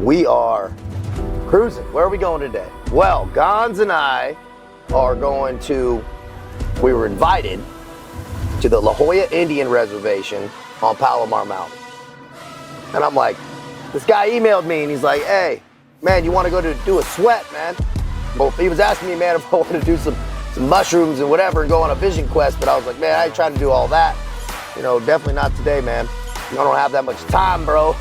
We are cruising. Where are we going today? Well, Gons and I are going to, we were invited to the La Jolla Indian Reservation on Palomar Mountain. And I'm like, this guy emailed me and he's like, hey, man, you want to go to do a sweat, man? Well, he was asking me, man, if I want to do some mushrooms and whatever and go on a vision quest, but I was like, man, I ain't trying to do all that. You know, definitely not today, man. I don't have that much time, bro.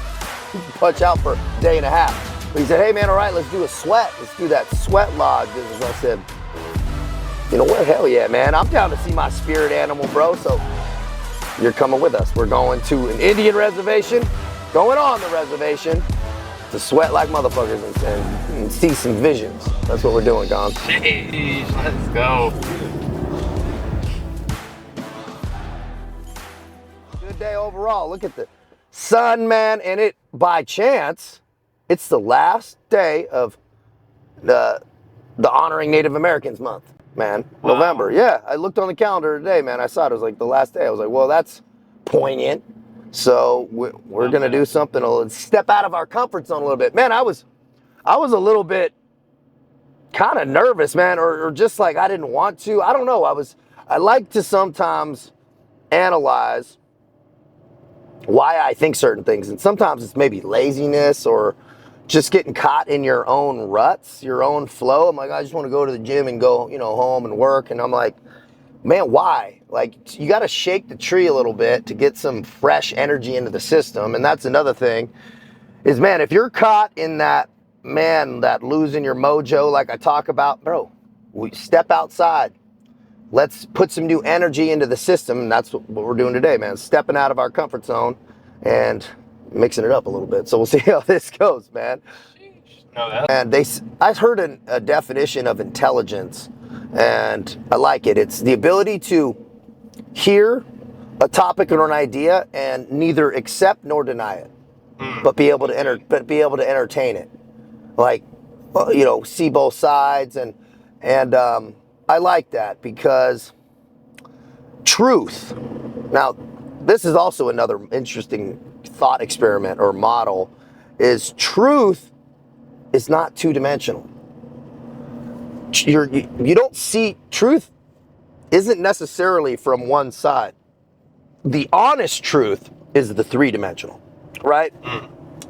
Punch out for a day and a half. But he said, hey, man, all right, let's do a sweat. Let's do that sweat lodge business. I said, you know what? Hell yeah, man. I'm down to see my spirit animal, bro. So you're coming with us. We're going to an Indian reservation, going on the reservation to sweat like motherfuckers and see some visions. That's what we're doing, Gon. Jeez, let's go. Good day overall. Look at the sun, man. And it, by chance, it's the last day of the Honoring Native Americans month, man. Wow. November. Yeah, I looked on the calendar today, man. I saw it. It was like the last day. I was like, well, that's poignant. So we're going to do something, let's step out of our comfort zone a little bit. Man, I was a little bit kind of nervous, man, or just like I didn't want to. I don't know. I like to sometimes analyze why I think certain things. And sometimes it's maybe laziness or just getting caught in your own ruts, your own flow. I'm like, I just want to go to the gym and go, home and work. And I'm like, man, why? Like, you got to shake the tree a little bit to get some fresh energy into the system. And that's another thing is, man, if you're caught in that losing your mojo, like I talk about, bro, we step outside. Let's put some new energy into the system. And that's what we're doing today, man. Stepping out of our comfort zone and mixing it up a little bit. So we'll see how this goes, man. And I heard a definition of intelligence, and I like it. It's the ability to hear a topic or an idea and neither accept nor deny it, but be able to entertain it. Like, see both sides, and I like that because truth. Now, this is also another interesting thought experiment or model. Is truth is not two-dimensional. You don't see truth isn't necessarily from one side. The honest truth is the three-dimensional, right?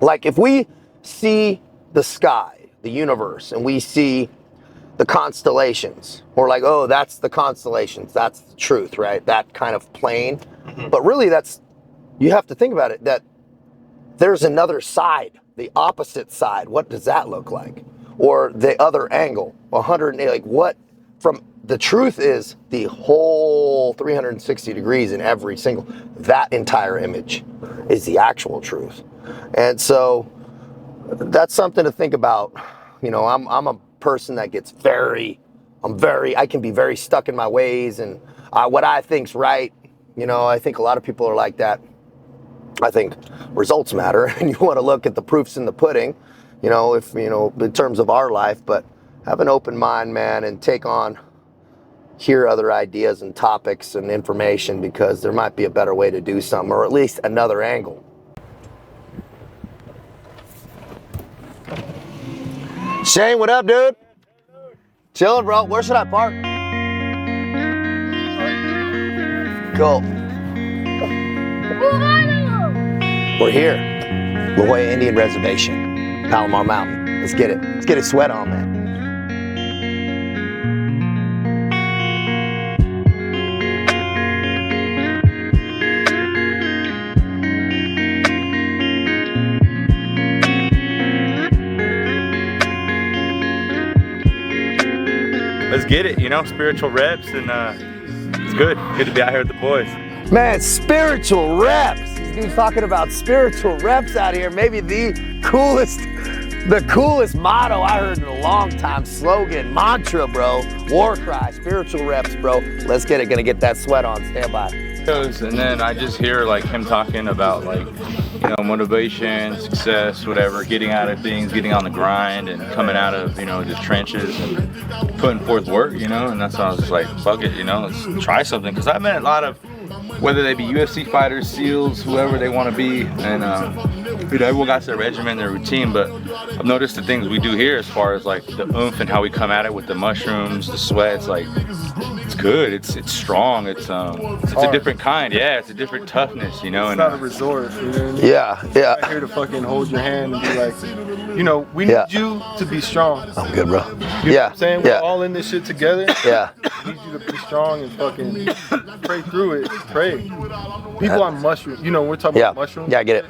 Like if we see the sky, the universe, and we see the constellations, we're like, oh, that's the constellations, that's the truth, right? That kind of plane. But really you have to think about it, that there's another side, the opposite side. What does that look like? Or the other angle, 180, like what from the truth is the whole 360 degrees in every single, that entire image is the actual truth. And so that's something to think about. I'm a person that gets I can be very stuck in my ways and what I think's right. I think a lot of people are like that. I think results matter and you want to look at the proofs in the pudding, if, in terms of our life, but have an open mind, man, and hear other ideas and topics and information because there might be a better way to do something or at least another angle. Shane, what up, dude? Chilling, bro. Where should I park? Cool. We're here. La Jolla Indian Reservation, Palomar Mountain. Let's get it. Let's get a sweat on, man. Let's get it, spiritual reps, and it's good. Good to be out here with the boys. Man, spiritual reps. This dude's talking about spiritual reps out here. Maybe the coolest motto I heard in a long time. Slogan, mantra, bro. War cry, spiritual reps, bro. Let's get it. Gonna get that sweat on. Stand by. And then I just hear him talking about motivation, success, whatever, getting out of things, getting on the grind and coming out of, the trenches and putting forth work, and that's why I was just like, fuck it, let's try something. Cause I met a lot of whether they be UFC fighters, SEALs, whoever they want to be, and you know, everyone got their regimen, their routine. But I've noticed the things we do here, as far as like the oomph and how we come at it with the mushrooms, the sweats, like it's good. It's strong. It's a different kind. Yeah, it's a different toughness, you know. It's and not a resort. You know what I mean? Yeah. I'm here to fucking hold your hand and be like, you know, we need you to be strong. I'm good, bro. You know what I'm saying? We're all in this shit together. Yeah. We need you to be strong and fucking pray through it. Pray. People on mushrooms, you know, we're talking about mushrooms. Yeah, I get it.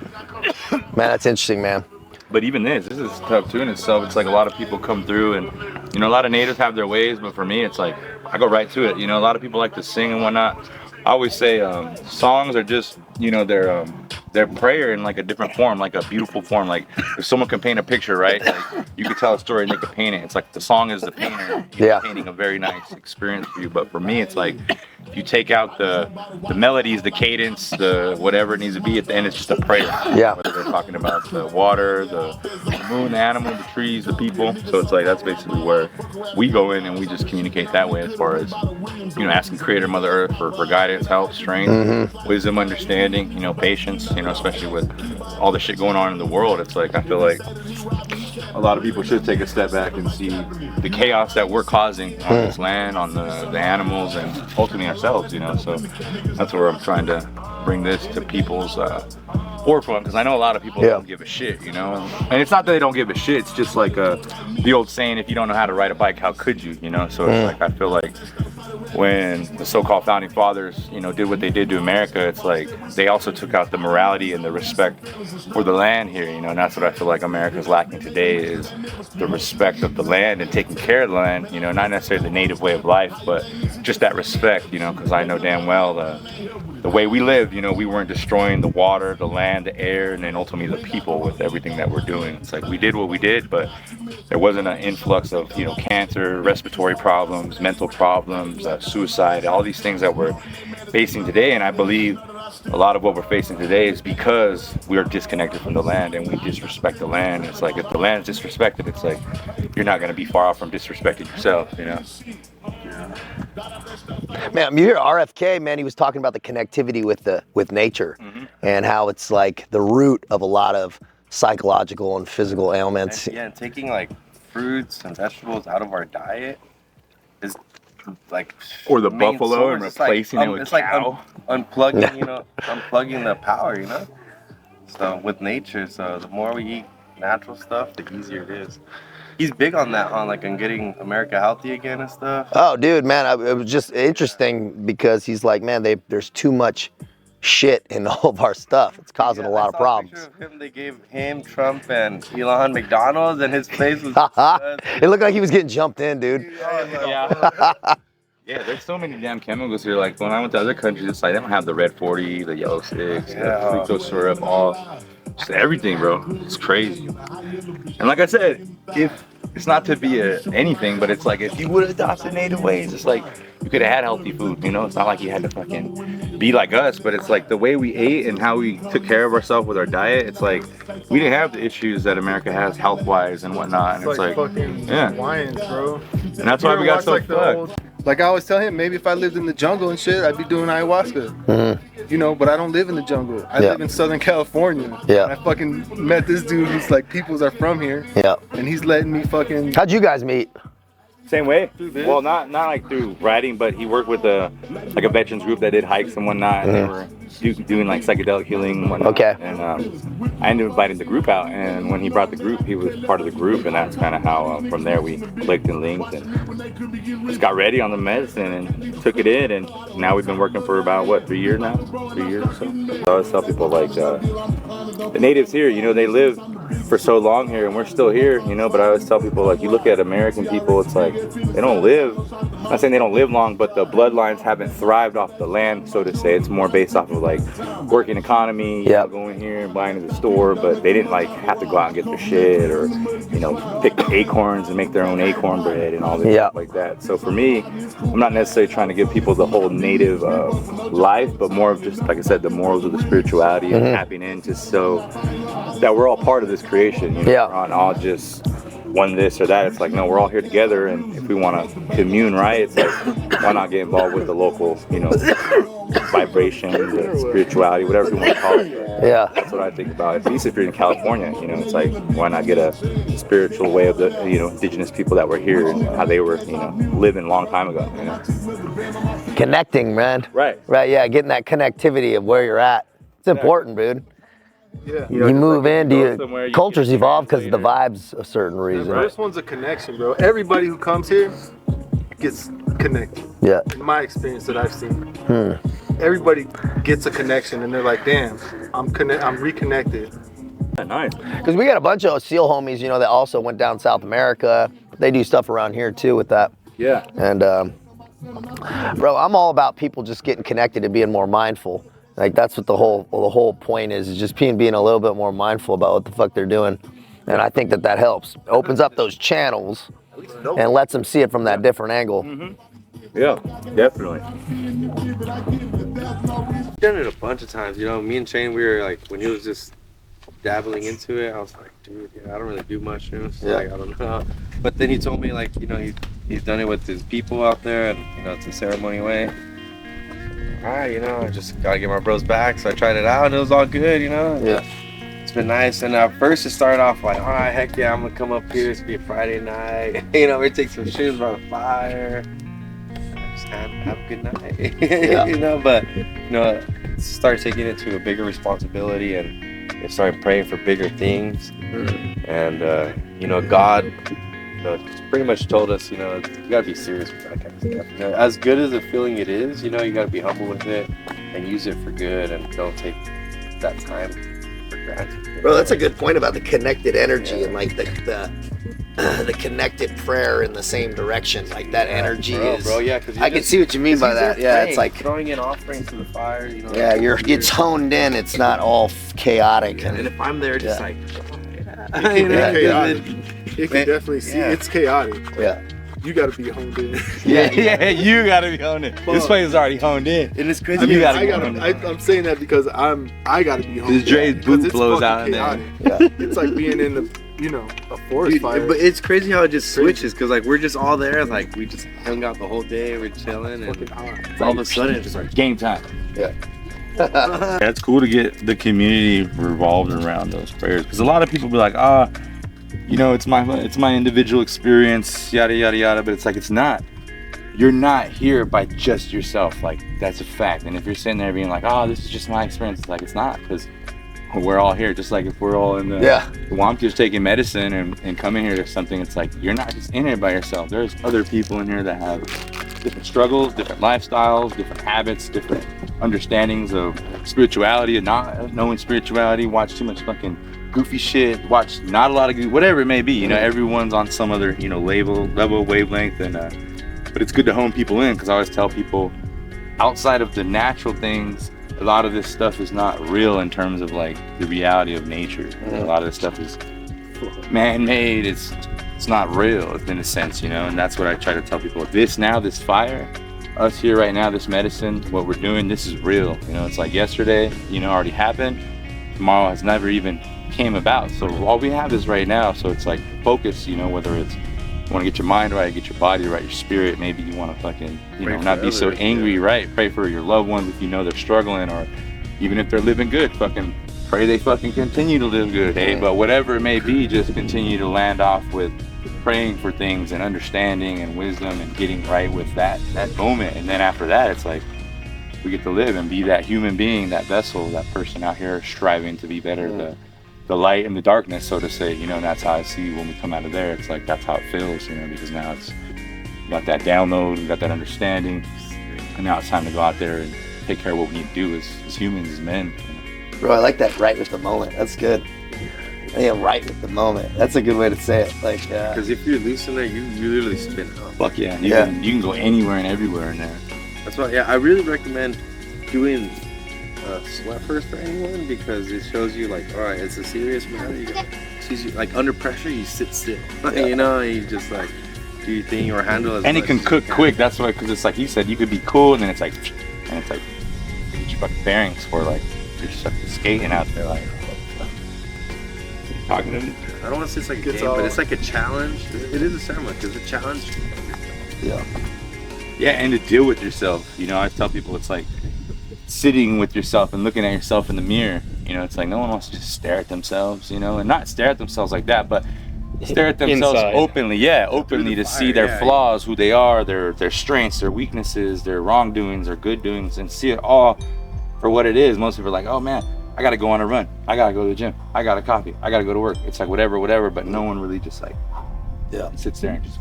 Man, that's interesting, man. But even this is tough too in itself. It's like a lot of people come through, and you know, a lot of natives have their ways, but for me, it's like I go right to it. You know, a lot of people like to sing and whatnot. I always say songs are just, you know, they're prayer in like a different form, like a beautiful form. Like if someone can paint a picture, right? Like you could tell a story and they could paint it. It's like the song is the painter, painting a very nice experience for you. But for me, it's like if you take out the melodies, the cadence, the whatever it needs to be at the end, it's just a prayer. Yeah. Whether they're talking about the water, the moon, the animal, the trees, the people. So it's like that's basically where we go in and we just communicate that way, as far as, you know, asking Creator Mother Earth for guidance, help, strength, wisdom, understanding, you know, patience, you know, especially with all the shit going on in the world. It's like I feel like a lot of people should take a step back and see the chaos that we're causing on this land, on the animals, and ultimately ourselves, you know. So that's where I'm trying to bring this to people's forefront, because I know a lot of people don't give a shit, you know. And it's not that they don't give a shit, it's just like the old saying, if you don't know how to ride a bike, how could you, you know. So it's like I feel like when the so-called founding fathers, you know, did what they did to America, it's like they also took out the morality and the respect for the land here, you know. And that's what I feel like America's lacking today, is the respect of the land and taking care of the land, you know, not necessarily the native way of life, but just that respect, you know, because I know damn well the way we live, you know, we weren't destroying the water, the land, the air, and then ultimately the people with everything that we're doing. It's like we did what we did, but there wasn't an influx of, you know, cancer, respiratory problems, mental problems, suicide, all these things that we're facing today. And I believe a lot of what we're facing today is because we are disconnected from the land and we disrespect the land. It's like if the land is disrespected, it's like you're not going to be far off from disrespecting yourself, you know. Man, you hear RFK, man, he was talking about the connectivity with nature and how it's like the root of a lot of psychological and physical ailments. And taking like fruits and vegetables out of our diet is like, or the buffalo, and replacing it with cow. Like unplugging, you know, unplugging the power, you know. So with nature, so the more we eat natural stuff, the easier it is. He's big on that, on getting America healthy again and stuff. Oh, dude, man, it was just interesting because he's like, man, there's too much shit in all of our stuff. It's causing a lot of problems. A picture of him, they gave him, Trump, and Elon McDonald's, and his face was. It looked like he was getting jumped in, dude. Yeah, there's so many damn chemicals here. Like when I went to other countries, it's like they don't have the red 40, the yellow sticks, the fructose syrup, just everything, bro. It's crazy. And like I said, if it's not to be anything, but it's like if you would have adopted native ways, it's like you could have had healthy food, you know. It's not like you had to fucking be like us, but it's like the way we ate and how we took care of ourselves with our diet. It's like we didn't have the issues that America has health-wise and whatnot. And it's like fucking Hawaiians, bro. And that's why we got so fucked. Like I always tell him, maybe if I lived in the jungle and shit, I'd be doing ayahuasca. You know, but I don't live in the jungle. I live in Southern California. Yeah. And I fucking met this dude who's like, peoples are from here. Yeah. And he's letting me fucking. How'd you guys meet? Same way. Well, not like through writing, but he worked with a veterans group that did hikes and whatnot. And they were doing like psychedelic healing and whatnot. Okay. And I ended up inviting the group out, and when he brought the group, he was part of the group, and that's kind of how from there we clicked and linked and just got ready on the medicine and took it in, and now we've been working for about 3 years now, 3 years or so. I always tell people like the natives here, you know, they live for so long here, and we're still here, you know. But I always tell people, like, you look at American people, it's like they don't live. I'm not saying they don't live long, but the bloodlines haven't thrived off the land, so to say. It's more based off of like working economy, you know, going here and buying at the store, but they didn't like have to go out and get their shit, or you know, pick acorns and make their own acorn bread and all this stuff like that. So for me, I'm not necessarily trying to give people the whole native life, but more of just, like I said, the morals of the spirituality and tapping into, so that we're all part of this creation, you know. We're on all just one this or that. It's like, no, we're all here together, and if we want to commune, right, it's like, why not get involved with the local, vibration, the spirituality, whatever you want to call it. Yeah. That's what I think about. At least if you're in California, it's like, why not get a spiritual way of the, indigenous people that were here and how they were, living a long time ago, Connecting, man. Right. Right, yeah, getting that connectivity of where you're at. It's important, dude. Yeah. You move like into cultures evolve because of the vibes of certain reason. The first one's a connection, bro. Everybody who comes here gets connected. Yeah. In my experience that I've seen. Everybody gets a connection and they're like, damn, I'm reconnected. Nice. Because we got a bunch of SEAL homies, that also went down South America. They do stuff around here too with that. Yeah. And bro, I'm all about people just getting connected and being more mindful. Like that's what the whole point is just being a little bit more mindful about what the fuck they're doing. And I think that helps. Opens up those channels and lets them see it from that different angle. Yeah, definitely. Done it a bunch of times, me and Shane, we were like, when he was just dabbling into it, I was like, dude, I don't really do mushrooms. Yeah. Like, I don't know. But then he told me, like, he's done it with his people out there, and it's a ceremony way. All right, I just gotta get my bros back. So I tried it out, and it was all good, Yeah. It's been nice. And at first it started off like, all right, heck yeah, I'm gonna come up here. It's gonna be a Friday night. We take some shrooms by the fire. Just have a good night. Yeah. But start taking it to a bigger responsibility and start praying for bigger things. And God, pretty much told us, you gotta be serious with that kind of stuff. As good as a feeling it is, you gotta be humble with it and use it for good, and don't take that time for granted. Bro, that's a good point about the connected energy and like the connected prayer in the same direction. Like that energy is. Bro, yeah, because I can see what you mean by that. Yeah, it's like throwing in offerings to the fire. Yeah, it's honed in. It's not all chaotic. And if I'm there, just like. Chaotic. It can definitely see it's chaotic. Yeah. You gotta be honed in. Yeah, you gotta be honed in. This place is already honed in. And it's crazy. I'm saying that because I gotta be honed in. This Dre's boot blows out in there. Chaotic. It's like being in a forest fire. But it's crazy how it just switches, because like we're just all there, like we just hung out the whole day, we're chilling, and all of a sudden it's just like Game time. Yeah. It's cool to get the community revolved around those prayers, because a lot of people be like, it's my individual experience, yada yada yada, but it's like, it's not. You're not here by just yourself. Like, that's a fact. And if you're sitting there being like, this is just my experience, it's like, it's not, because we're all here. Just like if we're all in the Wampirs taking medicine and coming here to something, it's like, you're not just in here by yourself. There's other people in here that have different struggles, different lifestyles, different habits, different understandings of spirituality and not knowing spirituality, watch too much fucking goofy shit, watch not a lot of whatever it may be, everyone's on some other level wavelength, and but it's good to hone people in, because I always tell people, outside of the natural things, a lot of this stuff is not real in terms of like the reality of nature. A lot of this stuff is man-made. It's not real in a sense, and that's what I try to tell people. This fire, us here right now, this medicine, what we're doing, this is real. It's like yesterday, already happened. Tomorrow has never even came about. So all we have is right now. So it's like focus, whether it's you want to get your mind right, get your body right, your spirit. Maybe you want to fucking, not be so angry, right? Pray for your loved ones if they're struggling, or even if they're living good, fucking pray they fucking continue to live good, hey? But whatever it may be, just continue to land off with praying for things and understanding and wisdom and getting right with that moment. And then after that, it's like, we get to live and be that human being, that vessel, that person out here striving to be better, the light in the darkness, so to say, and that's how I see when we come out of there. It's like, that's how it feels, because now it's got that download, we got that understanding, and now it's time to go out there and take care of what we need to do as humans, as men. Bro, I like that, right with the moment. That's good. Yeah, right with the moment. That's a good way to say it. Like, because if you're loose in there, you literally spin up. Fuck yeah. You can go anywhere and everywhere in there. That's why, I really recommend doing sweat first for anyone, because it shows you like, all right, it's a serious matter. You like under pressure, you sit still. You just like do your thing or handle it. And it can cook quick. That's why, because it's like you said, you could be cool, and then it's like, get your fucking bearings for like you're just skating out there like. talking to me. I don't want to say it's like a game, but it's like a challenge. It is a ceremony. It's a challenge. Yeah. Yeah, and to deal with yourself. You know, I tell people it's like sitting with yourself and looking at yourself in the mirror. You know, it's like no one wants to just stare at themselves, you know, and not stare at themselves like that, but stare at themselves Inside. openly. Yeah, openly to see their flaws, who they are, their strengths, their weaknesses, their wrongdoings, their good doings, and see it all for what it is. Most people are like, oh man, I gotta go on a run. I gotta go to the gym. I got a coffee. I gotta go to work. It's like whatever, but no one really just like sits there and just,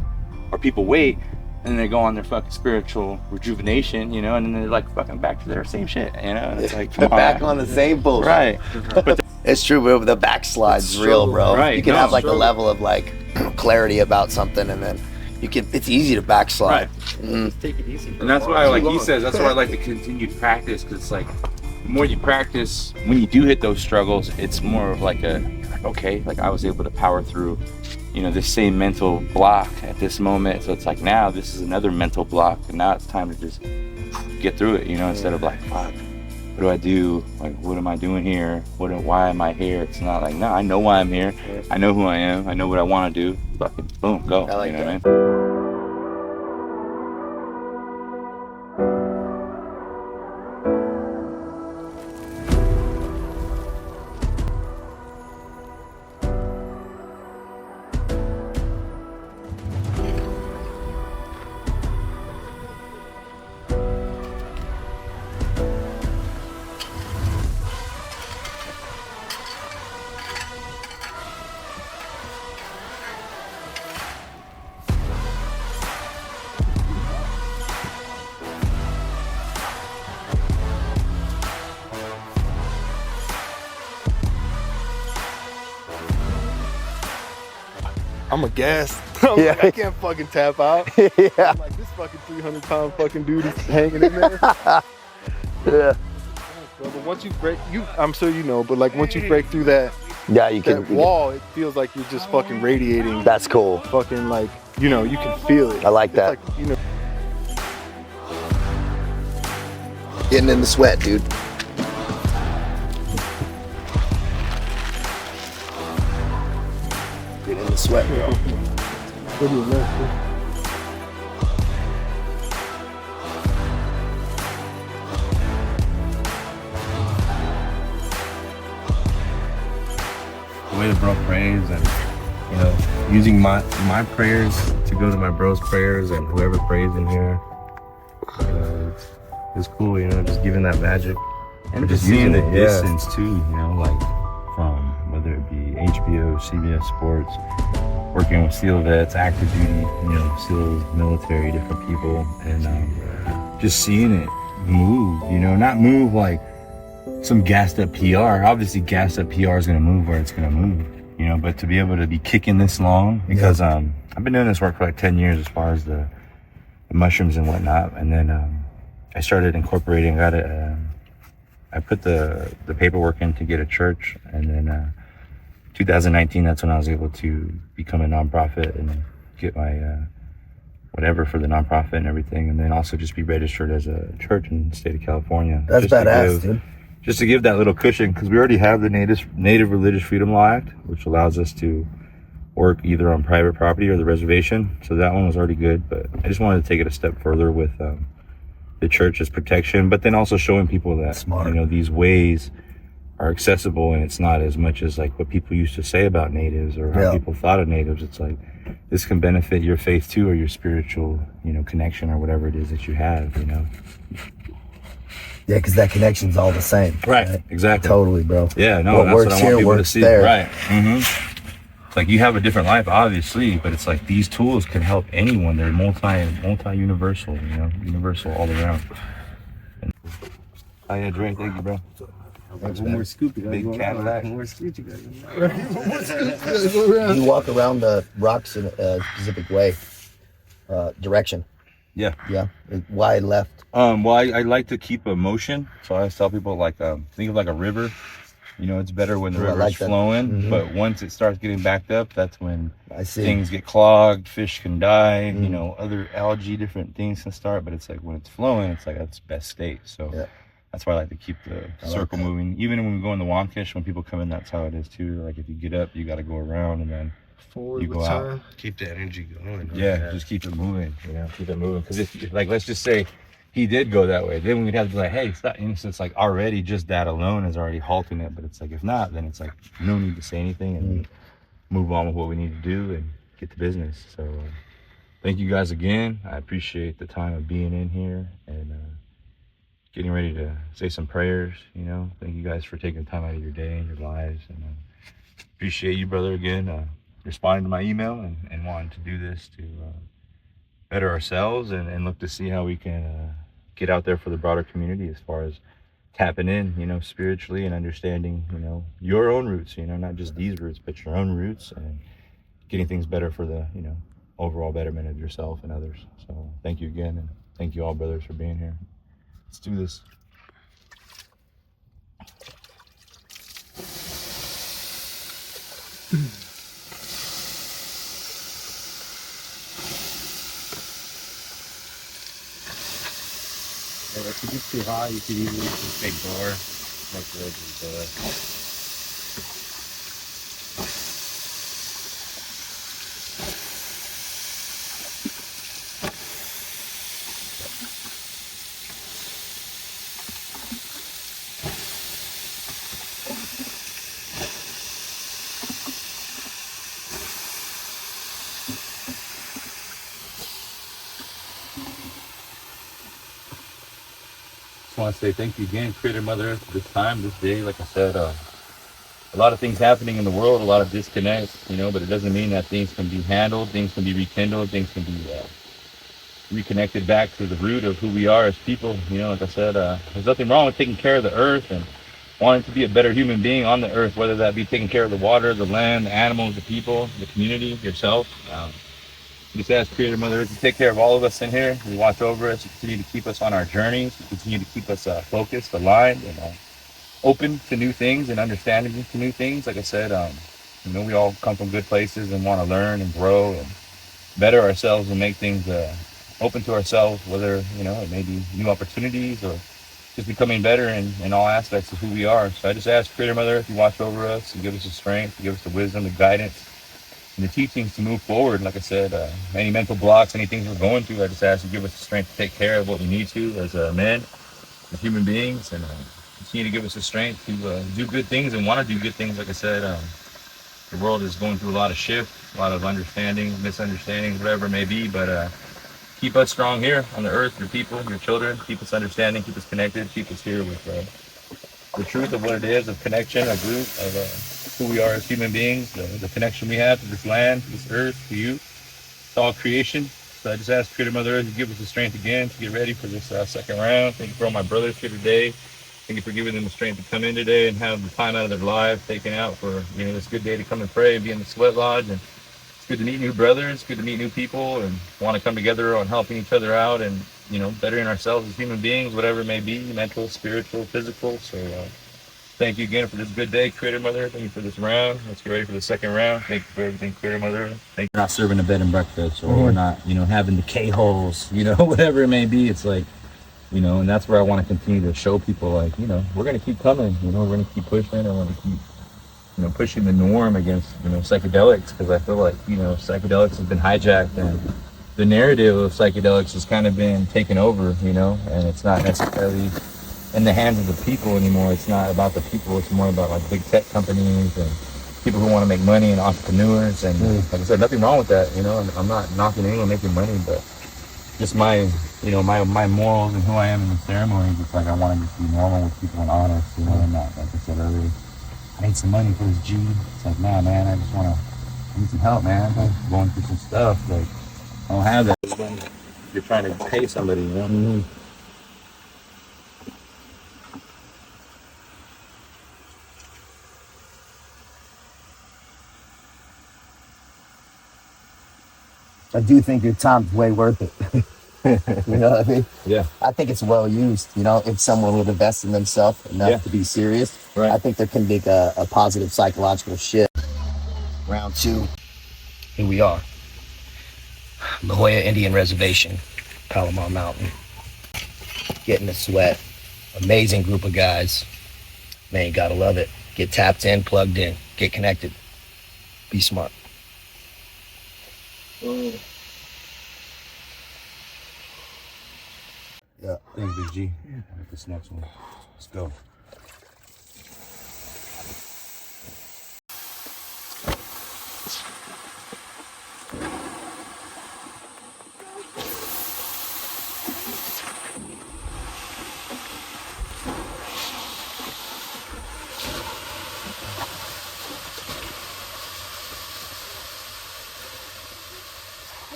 or people wait and then they go on their fucking spiritual rejuvenation, you know, and then they're like fucking back to their same shit, you know, and it's like, come back on the same bullshit. Right. But it's true, bro. The backslide's real, bro. Right. You can have like a level of like clarity about something, and then it's easy to backslide. Right. Take it easy. And that's why, like he says, that's why I like the continued practice, because it's like the more you practice, when you do hit those struggles, it's more of like okay, like I was able to power through, you know, this same mental block at this moment. So it's like now this is another mental block, and now it's time to just get through it, you know, instead of like, fuck, what do I do? Like, what am I doing here? Why am I here? It's not like, no, I know why I'm here. I know who I am. I know what I want to do. Fucking boom, go. I like you know that. what I mean? I'm a gas. I'm Yeah. like, I can't fucking tap out. Yeah. I'm like, this fucking 300-pound fucking dude is hanging in there. Yeah. But once you break, I'm sure you know, but like once you break through that Yeah, you can. wall, it feels like you're just fucking radiating. That's cool. Fucking like, you know, you can feel it. I like that. It's like, you know. Getting in the sweat, dude. Get in the sweat, bro. What do you know? The way the bro prays, and you know, using my prayers to go to my bro's prayers, and whoever prays in here, you know, it's cool. You know, just giving that magic, And just seeing using the it, distance too, you know, like from whether it be HBO, CBS Sports, working with SEAL vets, active duty, you know, SEALs, military, different people, and just seeing it move, you know, not move like some gassed up PR. Obviously, gassed up PR is going to move where it's going to move, you know, but to be able to be kicking this long, because I've been doing this work for like 10 years as far as the mushrooms and whatnot, and then I started incorporating, I put the paperwork in to get a church, and then 2019, that's when I was able to become a nonprofit and get my whatever for the nonprofit and everything, and then also just be registered as a church in the state of California. That's just badass, dude. Just to give that little cushion, because we already have the Native Religious Freedom Law Act, which allows us to work either on private property or the reservation. So that one was already good, but I just wanted to take it a step further with the church's protection, but then also showing people that, you know, these ways are accessible, and it's not as much as like what people used to say about natives or how people thought of natives. It's like, this can benefit your faith too, or your spiritual, you know, connection, or whatever it is that you have, you know. Yeah, because that connection's all the same. Right. Exactly. Totally, bro. Yeah, no, What that's works what I here want people to works see. there. Right. It's like you have a different life, obviously, but it's like these tools can help anyone. They're multi-universal, you know, universal all around. Oh yeah, Dre, thank you, bro. One more scoop, you guys. Big Cadillac. One more scoop, you guys. You walk around the rocks in a specific way, direction. Yeah. Yeah. Why left? Well, I like to keep a motion, so I always tell people like think of like a river. You know, it's better when the river's like that. flowing, but once it starts getting backed up, that's when I see. things get clogged, fish can die, you know, other algae, different things can start. But it's like when it's flowing, it's like that's best state. So that's why I like to keep the circle moving. Even when we go in the Wamkish, when people come in, that's how it is too. Like if you get up, you got to go around and then Forward you go out. Keep the energy going. Yeah, just keep it moving. Keep it moving. Because if like, let's just say he did go that way, then we'd have to be like, hey, stop. And so it's like already just that alone is already halting it. But it's like if not, then it's like no need to say anything and move on with what we need to do and get to business. So thank you guys again. I appreciate the time of being in here and getting ready to say some prayers. Thank you guys for taking time out of your day and your lives, and appreciate you, brother, again responding to my email and wanting to do this to better ourselves and look to see how we can get out there for the broader community as far as tapping in, spiritually and understanding, your own roots, not just these roots, but your own roots, and getting things better for the, overall betterment of yourself and others. So thank you again, and thank you all, brothers, for being here. Let's do this. If it gets too hot, you could easily just take door, make the edges I want to say thank you again, Creator Mother Earth, for this time, this day. Like I said, a lot of things happening in the world, a lot of disconnects, but it doesn't mean that things can be handled, things can be rekindled, things can be reconnected back to the root of who we are as people. Like I said, there's nothing wrong with taking care of the earth and wanting to be a better human being on the earth, whether that be taking care of the water, the land, the animals, the people, the community, yourself. Just ask Creator Mother Earth to take care of all of us in here. You watch over us, you continue to keep us on our journeys, you continue to keep us focused, aligned, and open to new things and understanding to new things. Like I said, we all come from good places and want to learn and grow and better ourselves and make things open to ourselves, whether, it may be new opportunities or just becoming better in all aspects of who we are. So I just ask Creator Mother Earth to watch over us and give us the strength, to give us the wisdom, the guidance, and the teachings to move forward. Like I said, any mental blocks, any things we're going through, I just ask you to give us the strength to take care of what we need to as men, as human beings, and continue to give us the strength to do good things and want to do good things. Like I said, the world is going through a lot of shift, a lot of understanding, misunderstanding, whatever it may be, but keep us strong here on the earth, your people, your children. Keep us understanding, keep us connected, keep us here with the truth of what it is, of connection, of root, of who we are as human beings, the connection we have to this land, to this earth, to you, to all creation. So I just ask Creator Mother Earth to give us the strength again to get ready for this second round. Thank you for all my brothers here today. Thank you for giving them the strength to come in today and have the time out of their lives taken out for this good day to come and pray and be in the sweat lodge. And it's good to meet new brothers, good to meet new people, and want to come together on helping each other out and bettering ourselves as human beings, whatever it may be, mental, spiritual, physical. So thank you again for this good day, Creator Mother. Thank you for this round. Let's get ready for the second round. Thank you for everything, Creator Mother. Thank you. We're not serving a bed and breakfast, or we're not, having the K-holes, whatever it may be. It's like, and that's where I want to continue to show people, like, we're going to keep coming, we're going to keep pushing, and we're going to keep, pushing the norm against, psychedelics, because I feel like, psychedelics has been hijacked, and the narrative of psychedelics has kind of been taken over, and it's not necessarily in the hands of the people anymore. It's not about the people. It's more about like big tech companies and people who want to make money and entrepreneurs. And like I said, nothing wrong with that. I'm not knocking anyone making money, but just my morals and who I am in the ceremonies. It's like I want to just be normal with people and honest. And not, like I said earlier, I need some money for this G. It's like, nah, man, I need some help, man. I'm going through some stuff. Like, I don't have that. When you're trying to pay somebody, I do think your time's way worth it. You know what I mean? Yeah. I think it's well used. If someone would invest in themselves enough to be serious, right. I think there can be a positive psychological shift. Round 2, here we are. La Jolla Indian Reservation, Palomar Mountain. Getting the sweat, Amazing group of guys. Man, you gotta love it. Get tapped in, plugged in, get connected. Be smart. Yeah. Thanks, Big G. This next one. Let's go.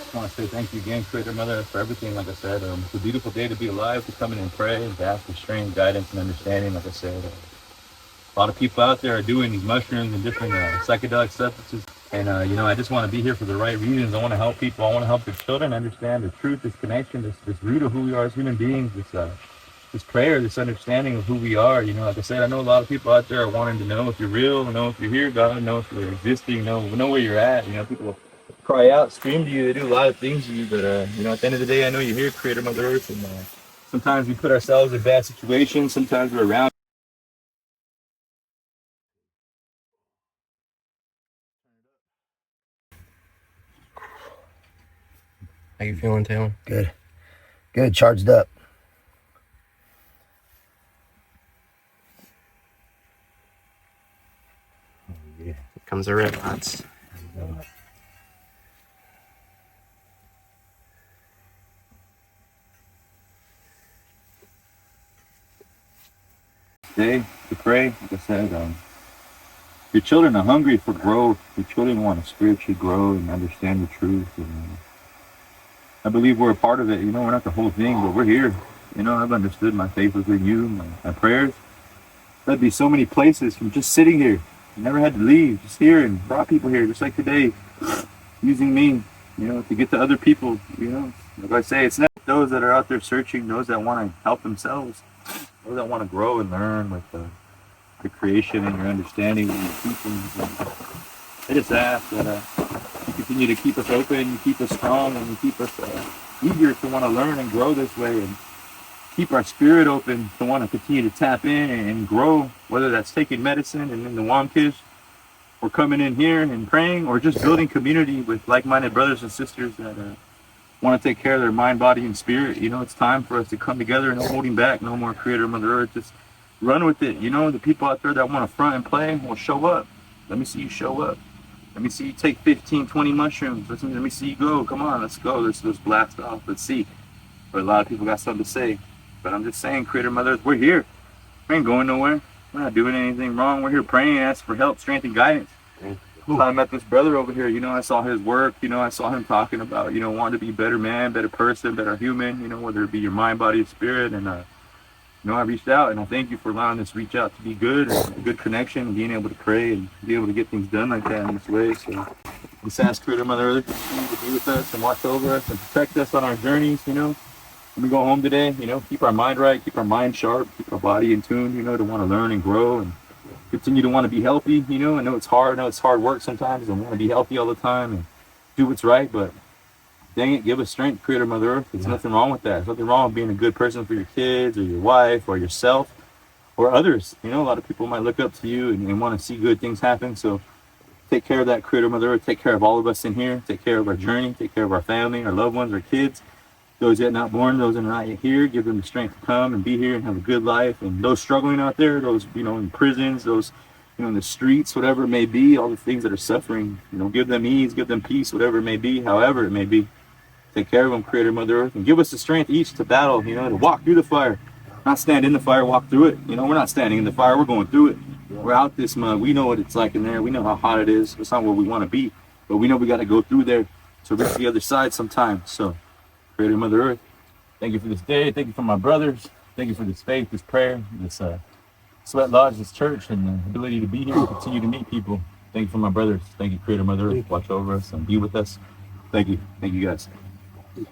I want to say thank you again, Creator Mother, for everything. Like I said, it's a beautiful day to be alive, to come in and pray, and to ask for strength, guidance, and understanding. Like I said, a lot of people out there are doing these mushrooms and different psychedelic substances. And, I just want to be here for the right reasons. I want to help people. I want to help their children understand the truth, this connection, this root of who we are as human beings, this prayer, this understanding of who we are. Like I said, I know a lot of people out there are wanting to know if you're real, know if you're here, God, know if you're existing, know where you're at. People cry out, scream to you, they do a lot of things to you, but at the end of the day, I know you're here, Creator Mother Earth, and sometimes we put ourselves in bad situations, sometimes we're around. How you feeling, Taylor? Good. Good, charged up. Here comes the red lights. Today, to pray, like I said, your children are hungry for growth. Your children want to spiritually grow and understand the truth. And I believe we're a part of it. We're not the whole thing, but we're here. I've understood my faith within you, my prayers. There'd be so many places from just sitting here. I never had to leave, just here, and brought people here, just like today, using me, to get to other people. Like I say, it's not those that are out there searching, those that want to help themselves, those that want to grow and learn with the creation and your understanding and your teachings. I just ask that you continue to keep us open, you keep us strong, and you keep us eager to want to learn and grow this way, and keep our spirit open to want to continue to tap in and grow, whether that's taking medicine and in the Wamkish, or coming in here and praying, or just building community with like-minded brothers and sisters that want to take care of their mind, body, and spirit. It's time for us to come together and no holding back, no more Creator Mother Earth. Just run with it. The people out there that want to front and play will show up. Let me see you show up. Let me see you take 15, 20 mushrooms. Let me see you go. Come on, let's go. Let's blast off. Let's see. But a lot of people got something to say. But I'm just saying, Creator Mother Earth, we're here. We ain't going nowhere. We're not doing anything wrong. We're here praying, asking for help, strength, and guidance. I met this brother over here. I saw his work. I saw him talking about, wanting to be a better man, better person, better human, whether it be your mind, body, and spirit. And, I reached out, and I thank you for allowing this reach out to be good, and a good connection, and being able to pray and be able to get things done like that in this way. So just ask Creator Mother Earth to be with us and watch over us and protect us on our journeys, When we go home today, keep our mind right, keep our mind sharp, keep our body in tune, to want to learn and grow and continue to want to be healthy. I know it's hard. I know it's hard work sometimes. I want to be healthy all the time and do what's right, but dang it, give us strength, Creator Mother Earth. There's nothing wrong with that. There's nothing wrong with being a good person for your kids or your wife or yourself or others. A lot of people might look up to you and want to see good things happen. So take care of that, Creator Mother Earth. Take care of all of us in here. Take care of our journey. Take care of our family, our loved ones, our kids. Those yet not born, those that are not yet here, give them the strength to come and be here and have a good life. And those struggling out there, those, in prisons, those, in the streets, whatever it may be, all the things that are suffering, give them ease, give them peace, whatever it may be, however it may be. Take care of them, Creator Mother Earth, and give us the strength each to battle, to walk through the fire. Not stand in the fire, walk through it. We're not standing in the fire, we're going through it. We're out this mud. We know what it's like in there. We know how hot it is. It's not where we want to be, but we know we got to go through there to reach the other side sometime. So, Creator Mother Earth, thank you for this day. Thank you for my brothers. Thank you for this faith, this prayer, this Sweat Lodge, this church, and the ability to be here and continue to meet people. Thank you for my brothers. Thank you, Creator Mother Earth. Watch over us and be with us. Thank you. Thank you, guys. Thank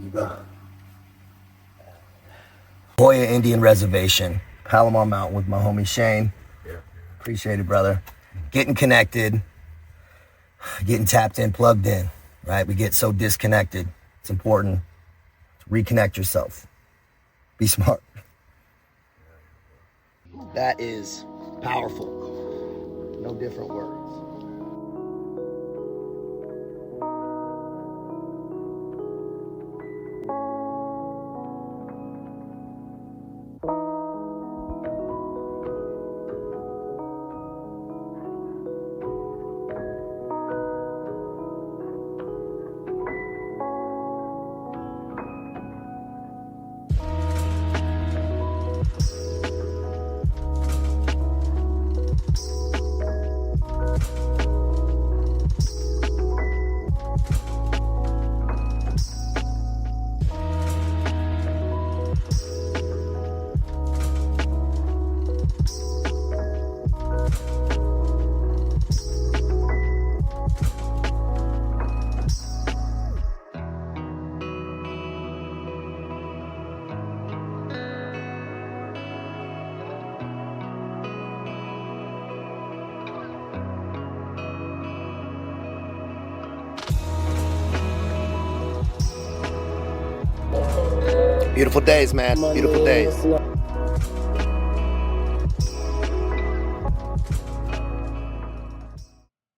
you, brother. Hoya Indian Reservation, Palomar Mountain with my homie Shane. Appreciate it, brother. Getting connected, getting tapped in, plugged in, right? We get so disconnected. It's important to reconnect yourself. Be smart. That is powerful. No different words. Beautiful days, man. Beautiful days.